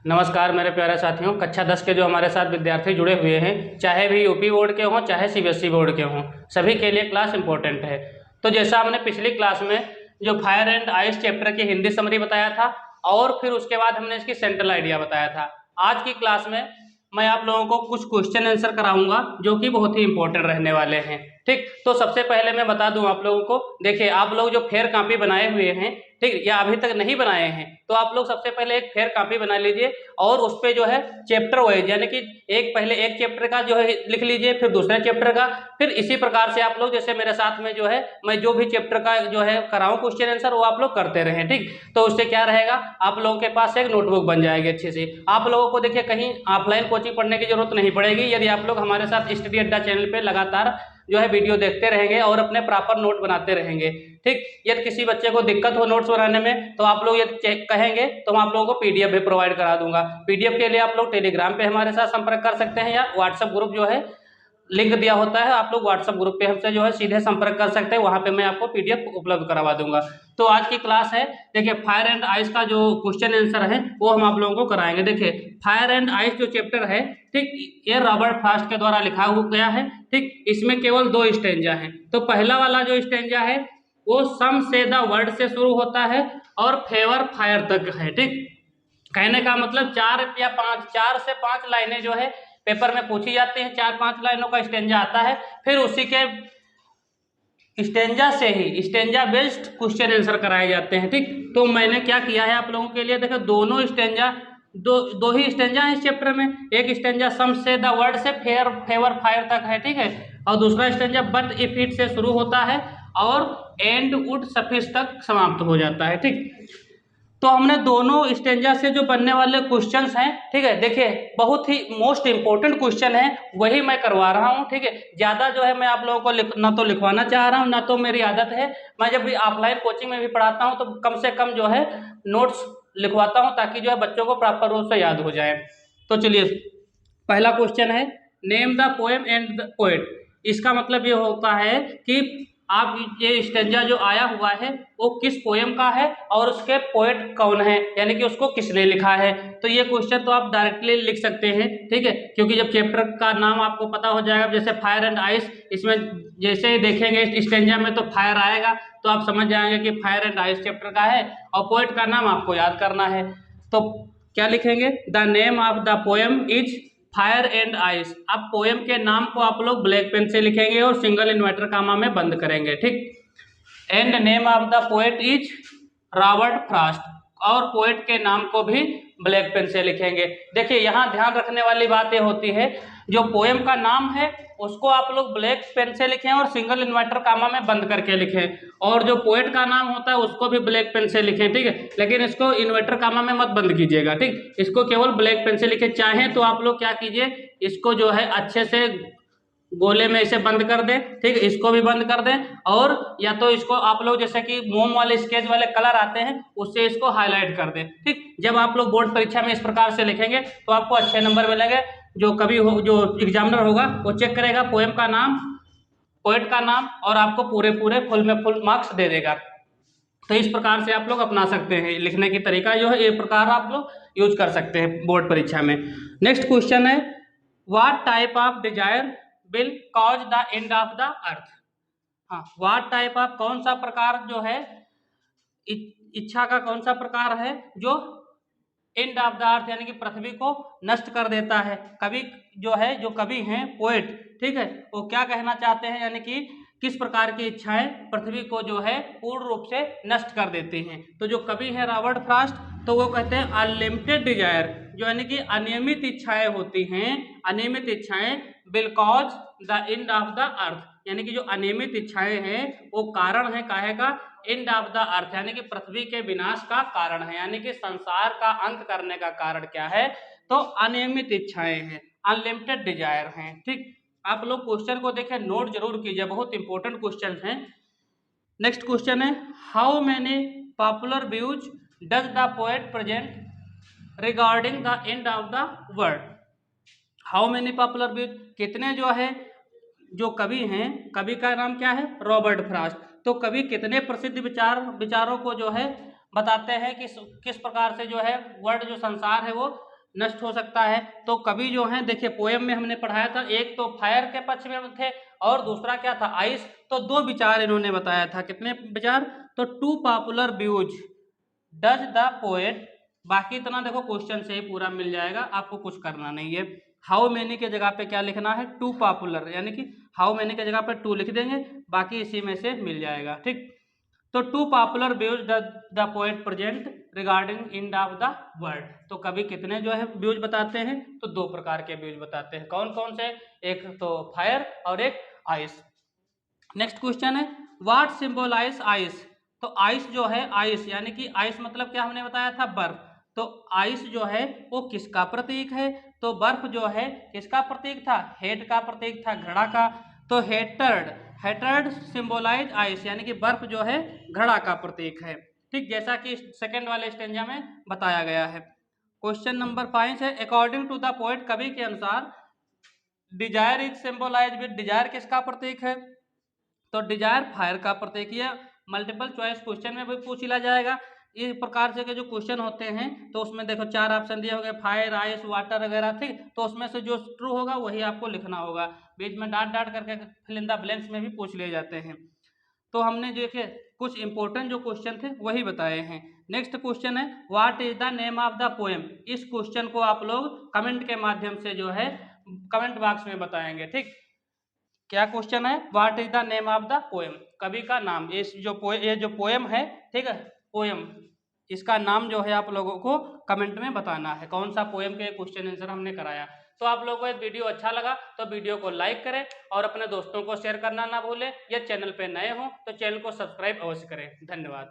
नमस्कार मेरे प्यारे साथियों। कक्षा 10 के जो हमारे साथ विद्यार्थी जुड़े हुए हैं, चाहे भी यूपी बोर्ड के हों चाहे सीबीएसई बोर्ड के हों, सभी के लिए क्लास इंपॉर्टेंट है। तो जैसा हमने पिछली क्लास में जो फायर एंड आइस चैप्टर की हिंदी समरी बताया था और फिर उसके बाद हमने इसकी सेंट्रल आइडिया बताया था, आज की क्लास में मैं आप लोगों को कुछ क्वेश्चन आंसर कराऊंगा जो कि बहुत ही इंपॉर्टेंट रहने वाले हैं। ठीक, तो सबसे पहले मैं बता दूं आप लोगों को, देखिए आप लोग जो फेयर कॉपी बनाए हुए हैं, ठीक, या अभी तक नहीं बनाए हैं, तो आप लोग सबसे पहले एक फेयर कॉपी बना लीजिए और उस पे जो है चैप्टर वाइज, यानी कि पहले एक चैप्टर का जो है लिख लीजिए, फिर दूसरे चैप्टर का, फिर इसी प्रकार से आप लोग जैसे मेरे साथ में जो है मैं जो भी चैप्टर का जो है कराऊं क्वेश्चन आंसर, वो आप लोग करते रहें। ठीक, तो उससे क्या रहेगा, आप लोगों के पास एक नोटबुक बन जाएगी अच्छी सी। आप लोगों को देखिए कहीं ऑफलाइन कोचिंग पढ़ने की जरूरत नहीं पड़ेगी यदि आप लोग हमारे साथ स्टडी अड्डा चैनल पे लगातार जो है वीडियो देखते रहेंगे और अपने प्रॉपर नोट बनाते रहेंगे। ठीक, यदि किसी बच्चे को दिक्कत हो नोट्स बनाने में तो आप लोग यदि कहेंगे तो मैं आप लोगों को पीडीएफ भी प्रोवाइड करा दूंगा। पीडीएफ के लिए आप लोग टेलीग्राम पे हमारे साथ संपर्क कर सकते हैं या व्हाट्सएप ग्रुप जो है लिंक दिया होता है, आप लोग व्हाट्सएप ग्रुप पे हमसे जो है सीधे संपर्क कर सकते हैं, वहां पे मैं आपको पीडीएफ उपलब्ध करवा दूंगा। तो आज की क्लास है, देखिए फायर एंड आइस का जो क्वेश्चन आंसर है वो हम आप लोगों को कराएंगे। देखिए फायर एंड आइस जो चैप्टर है, ठीक, ये रॉबर्ट फ्रॉस्ट के द्वारा लिखा गया है। ठीक, इसमें केवल 2 स्टेंजा हैं। तो पहला वाला जो स्टेंजा है वो सम से द वर्ड से शुरू होता है और फेवर फायर तक है। ठीक, कहने का मतलब 4 से 5 लाइनें जो है पेपर में पूछी जाती हैं, 4-5 लाइनों का स्टेंजा आता है, फिर उसी के स्टेंजा से ही स्टेंजा बेस्ड क्वेश्चन आंसर कराए जाते हैं। ठीक, तो मैंने क्या किया है आप लोगों के लिए, देखो दोनों स्टेंजा दो ही स्टेंजा है इस चैप्टर में। एक स्टेंजा सम से द वर्ड से फेवर फायर तक है, ठीक है, और दूसरा स्टेंजा बट इफ इट से शुरू होता है और एंड वुड सफिक्स तक समाप्त हो जाता है। ठीक, तो हमने दोनों स्टेंजा से जो बनने वाले क्वेश्चंस हैं, ठीक है, देखिए बहुत ही मोस्ट इंपॉर्टेंट क्वेश्चन है, वही मैं करवा रहा हूं। ठीक है, ज्यादा जो है मैं आप लोगों को ना तो लिखवाना चाह रहा हूं, ना तो मेरी आदत है, मैं जब भी ऑफलाइन कोचिंग में भी पढ़ाता हूं तो कम से कम जो है नोट्स लिखवाता हूं ताकि जो है बच्चों को प्रॉपर रूप से याद हो जाए। तो चलिए पहला क्वेश्चन है, name the poem and the poet. इसका मतलब ये होता है कि आप ये स्टेंजा जो आया हुआ है वो किस पोएम का है और उसके पोएट कौन है, यानी कि उसको किसने लिखा है। तो ये क्वेश्चन तो आप डायरेक्टली लिख सकते हैं, ठीक है, क्योंकि जब चैप्टर का नाम आपको पता हो जाएगा, जैसे फायर एंड आइस, इसमें जैसे ही देखेंगे स्टेंजा में तो फायर आएगा तो आप समझ जाएंगे कि फायर एंड आइस चैप्टर का है, और पोएट का नाम आपको याद करना है। तो क्या लिखेंगे, the name of the poem is fire and ice. अब पोएम के नाम को आप लोग ब्लैक पेन से लिखेंगे और सिंगल इन्वर्टर कामा में बंद करेंगे। ठीक, and name of the poet is Robert Frost, और पोएट के नाम को भी ब्लैक पेन से लिखेंगे। देखिए यहाँ ध्यान रखने वाली बात ये होती है, जो पोएम का नाम है उसको आप लोग ब्लैक पेन से लिखें और सिंगल इन्वर्टर कामा में बंद करके लिखें, और जो पोएट का नाम होता है उसको भी ब्लैक पेन से लिखें। ठीक है, लेकिन इसको इन्वर्टर कामा में मत बंद कीजिएगा। ठीक, इसको केवल ब्लैक पेन से लिखें। चाहें तो आप लोग क्या कीजिए, इसको जो है अच्छे से गोले में इसे बंद कर दें, ठीक, इसको भी बंद कर दें, और या तो इसको आप लोग जैसे कि मोम वाले स्केच वाले कलर आते हैं उससे इसको हाईलाइट कर दें। ठीक, जब आप लोग बोर्ड परीक्षा में इस प्रकार से लिखेंगे तो आपको अच्छे नंबर मिलेंगे। जो कभी हो जो एग्जामिनर होगा वो चेक करेगा पोएम का नाम, पोएट का नाम, और आपको पूरे फुल में फुल मार्क्स दे देगा। तो इस प्रकार से आप लोग अपना सकते हैं, लिखने की तरीका जो है ये प्रकार आप लोग यूज कर सकते हैं बोर्ड परीक्षा में। नेक्स्ट क्वेश्चन है, what type of desire will cause the end of the earth. हाँ, व्हाट टाइप ऑफ कौन सा प्रकार जो है, इच्छा का कौन सा प्रकार है जो एंड ऑफ द अर्थ यानी कि पृथ्वी को नष्ट कर देता है। कवि जो है, जो कवि हैं पोएट, ठीक है, वो क्या कहना चाहते हैं, यानी कि किस प्रकार की इच्छाएं पृथ्वी को जो है पूर्ण रूप से नष्ट कर देती हैं। तो जो कवि है रॉबर्ट फ्रॉस्ट, तो वो कहते हैं अनलिमिटेड डिजायर, जो यानी कि अनियमित इच्छाएं होती हैं, अनियमित इच्छाएं will cause the end of the earth, यानी कि जो अनियमित इच्छाएं हैं वो कारण है काहे का, एंड ऑफ द अर्थ, यानी कि पृथ्वी के विनाश का कारण है, यानी कि संसार का अंत करने का कारण क्या है, तो अनियमित इच्छाएं हैं, अनलिमिटेड डिजायर हैं। ठीक, आप लोग क्वेश्चन को देखें, नोट जरूर कीजिए, बहुत इंपॉर्टेंट क्वेश्चन हैं। नेक्स्ट क्वेश्चन है, how many popular views does the poet present regarding the end of the world. How many popular views, कितने जो है जो कवि हैं, कवि का नाम क्या है, रॉबर्ट फ्रॉस्ट, तो कवि कितने प्रसिद्ध विचारों को जो है बताते हैं कि किस प्रकार से जो है वर्ल्ड जो संसार है वो नष्ट हो सकता है। तो कवि जो है देखिए पोएम में हमने पढ़ाया था, एक तो फायर के पक्ष में थे और दूसरा क्या था, आइस। तो दो विचार इन्होंने बताया था। कितने विचार? तो two popular views does the poet. बाकी इतना देखो क्वेश्चन से ही पूरा मिल जाएगा, आपको कुछ करना नहीं है। हाउ मेनी के जगह पे क्या लिखना है, टू पॉपुलर, यानी कि हाउ मेनी के जगह पे टू लिख देंगे, बाकी इसी में से मिल जाएगा। ठीक, तो two popular views the poet present regarding end of the world. तो कभी कितने जो है व्यूज बताते हैं, तो दो प्रकार के व्यूज बताते हैं। कौन कौन से? एक तो फायर और एक आइस। नेक्स्ट क्वेश्चन है व्हाट सिंबलाइज आइस। तो आइस जो है, आइस यानी कि आइस मतलब क्या हमने बताया था, बर्फ। तो आइस जो है वो किसका प्रतीक है? तो बर्फ जो है किसका प्रतीक था? हेट का प्रतीक था, घड़ा का। तो हेटर्ड, हेटर्ड सिंबलाइज आइस, यानी कि बर्फ जो है घड़ा का प्रतीक है। ठीक, जैसा कि सेकंड वाले स्टेंजा में बताया गया है। क्वेश्चन नंबर 5 है अकॉर्डिंग टू द पोएट, कवि के अनुसार desire is symbolize with, desire किसका प्रतीक है? तो डिजायर फायर का प्रतीक। ये मल्टीपल चॉइस क्वेश्चन में भी पूछ लिया जाएगा। इस प्रकार से के जो क्वेश्चन होते हैं तो उसमें देखो 4 ऑप्शन दिए होंगे, फायर, आइस, वाटर वगैरह। ठीक, तो उसमें से जो ट्रू होगा वही आपको लिखना होगा। बीच में डाट डाट करके फिल इन द ब्लैंक्स में भी पूछ लिए जाते हैं। तो हमने देखे कुछ इंपॉर्टेंट जो क्वेश्चन थे वही बताए हैं। नेक्स्ट क्वेश्चन है what is the name of the poem. इस क्वेश्चन को आप लोग कमेंट के माध्यम से जो है कमेंट बॉक्स में बताएंगे। ठीक, क्या क्वेश्चन है? What is the name of the poem, कवि का नाम। ये जो पोएम है, ठीक है, पोएम, इसका नाम जो है आप लोगों को कमेंट में बताना है। कौन सा पोएम के क्वेश्चन आंसर हमने कराया। तो आप लोगों को ये वीडियो अच्छा लगा तो वीडियो को लाइक करें और अपने दोस्तों को शेयर करना ना भूलें। या चैनल पे नए हो तो चैनल को सब्सक्राइब अवश्य करें। धन्यवाद।